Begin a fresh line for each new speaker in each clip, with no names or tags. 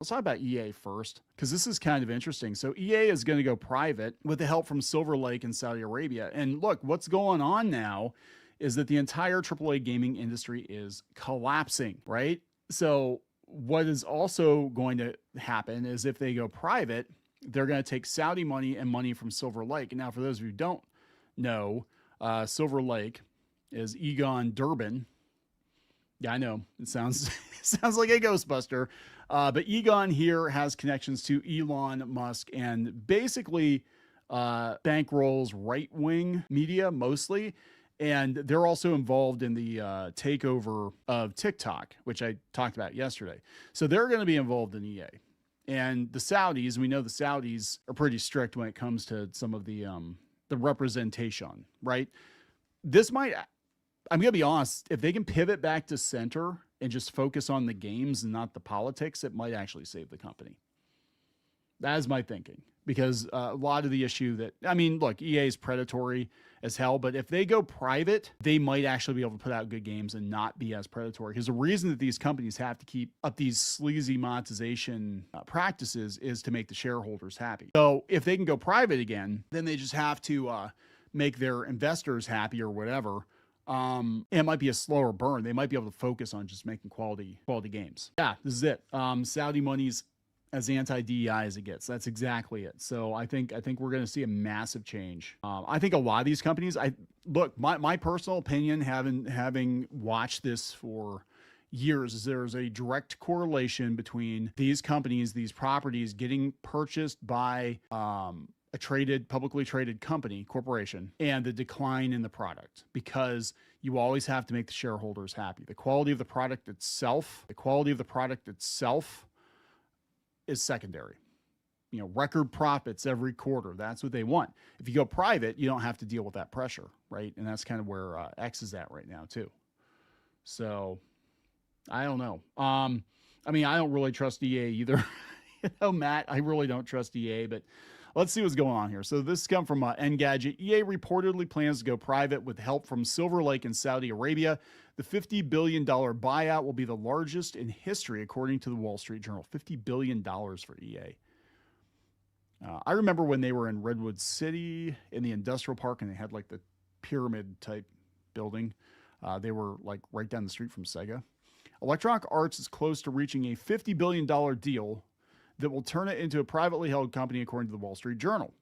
Let's talk about EA first, because this is kind of interesting. So EA is going to go private with the help from Silver Lake in Saudi Arabia. And look, what's going on now is that the entire AAA gaming industry is collapsing, right? So what is also going to happen is if they go private, they're going to take Saudi money and money from Silver Lake. And now, for those of you who don't know, Silver Lake is Egon Durbin. Yeah, I know. It sounds sounds like a Ghostbuster. But Egon here has connections to Elon Musk and basically bankrolls right-wing media mostly. And they're also involved in the takeover of TikTok, which I talked about yesterday. So they're going to be involved in EA. And the Saudis, we know the Saudis are pretty strict when it comes to some of the representation, right? This might, I'm going to be honest, if they can pivot back to center and just focus on the games and not the politics, it might actually save the company. That is my thinking. Because a lot of the issue that, I mean, look, EA is predatory as hell, but if they go private, they might actually be able to put out good games and not be as predatory. Because the reason that these companies have to keep up these sleazy monetization practices is to make the shareholders happy. So if they can go private again, then they just have to make their investors happy or whatever. It might be a slower burn. They might be able to focus on just making quality games. Yeah, this is it. Saudi money's as anti-DEI as it gets. That's exactly it. So I think we're going to see a massive change. I think a lot of these companies, my personal opinion, having watched this for years, is there's a direct correlation between these companies, these properties getting purchased by a publicly traded corporation, and the decline in the product, because you always have to make the shareholders happy. The quality of the product itself is secondary. Record profits every quarter. That's what they want. If you go private, you don't have to deal with that pressure, right? And that's kind of where X is at right now too. So I don't know. I mean, I don't really trust EA either. Matt, I really don't trust EA, but let's see what's going on here. So this comes from Engadget. EA reportedly plans to go private with help from Silver Lake in Saudi Arabia. The $50 billion buyout will be the largest in history, according to the Wall Street Journal. $50 billion for EA. I remember when they were in Redwood City in the industrial park, and they had like the pyramid type building. They were like right down the street from Sega. Electronic Arts is close to reaching a $50 billion deal that will turn it into a privately held company, according to the Wall Street Journal.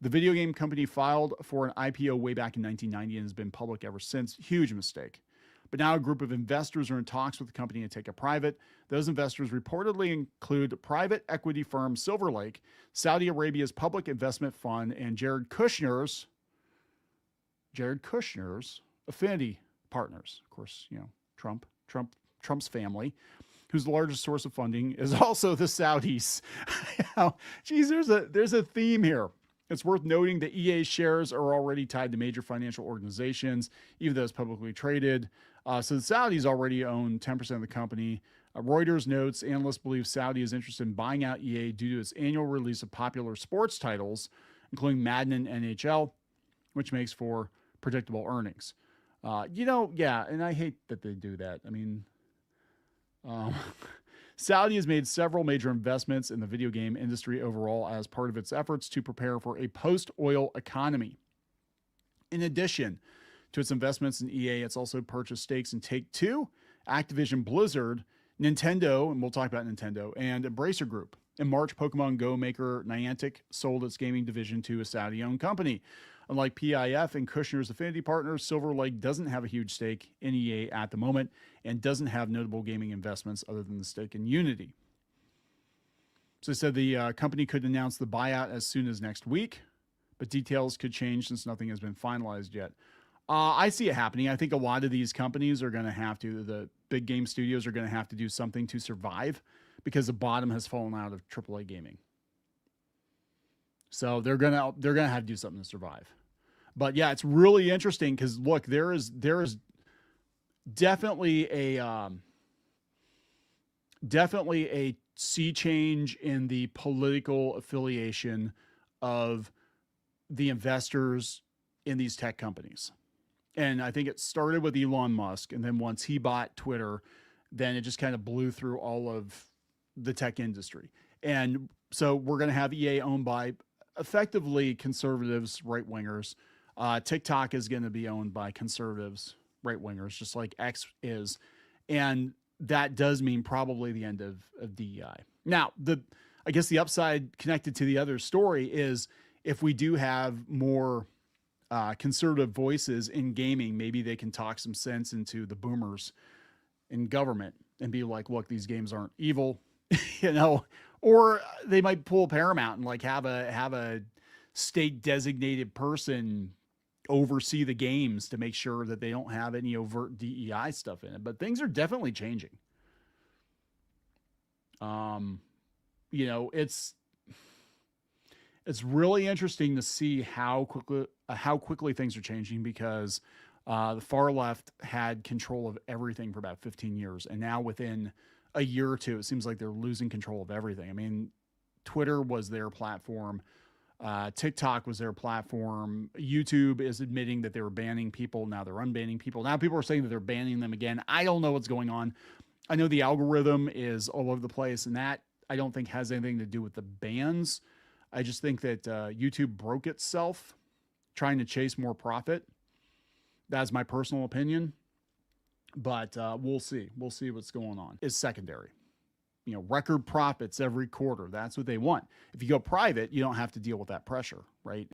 The video game company filed for an IPO way back in 1990 and has been public ever since. Huge mistake. But now a group of investors are in talks with the company to take it private. Those investors reportedly include private equity firm Silver Lake, Saudi Arabia's public investment fund, and Jared Kushner's affinity partners. Of course, Trump's family, whose largest source of funding is also the Saudis. Geez, there's a theme here. It's worth noting that EA shares are already tied to major financial organizations, even though it's publicly traded. So the Saudis already own 10% of the company. Reuters notes analysts believe Saudi is interested in buying out EA due to its annual release of popular sports titles, including Madden and NHL, which makes for predictable earnings. And I hate that they do that. I mean, Saudi has made several major investments in the video game industry overall as part of its efforts to prepare for a post-oil economy. In addition to its investments in EA, it's also purchased stakes in Take-Two, Activision Blizzard, Nintendo, and we'll talk about Nintendo, and Embracer Group. In March, Pokemon Go maker Niantic sold its gaming division to a Saudi-owned company. Unlike PIF and Kushner's affinity partners, Silver Lake doesn't have a huge stake in EA at the moment and doesn't have notable gaming investments other than the stake in Unity. So they said the company could announce the buyout as soon as next week, but details could change since nothing has been finalized yet. I see it happening. I think a lot of these companies are going to have to, the big game studios are going to have to do something to survive because the bottom has fallen out of AAA gaming. So they're gonna have to do something to survive. But yeah, it's really interesting because look, there is definitely a sea change in the political affiliation of the investors in these tech companies. And I think it started with Elon Musk, and then once he bought Twitter, then it just kind of blew through all of the tech industry. And so we're going to have EA owned by effectively conservatives, right wingers. TikTok is going to be owned by conservatives, right wingers, just like X is. And that does mean probably the end of DEI. Now, I guess the upside connected to the other story is if we do have more conservative voices in gaming, maybe they can talk some sense into the boomers in government and be like, look, these games aren't evil, you know, or they might pull Paramount and like have a state designated person oversee the games to make sure that they don't have any overt DEI stuff in it. But things are definitely changing. You know, it's really interesting to see how quickly things are changing because the far left had control of everything for about 15 years, and now within a year or two, it seems like they're losing control of everything. I mean, Twitter was their platform. TikTok was their platform. YouTube is admitting that they were banning people. Now they're unbanning people. Now people are saying that they're banning them again. I don't know what's going on. I know the algorithm is all over the place, and that I don't think has anything to do with the bans. I just think that YouTube broke itself trying to chase more profit. That's my personal opinion. But we'll see. We'll see what's going on. Is secondary. You know, record profits every quarter. That's what they want. If you go private, you don't have to deal with that pressure, right?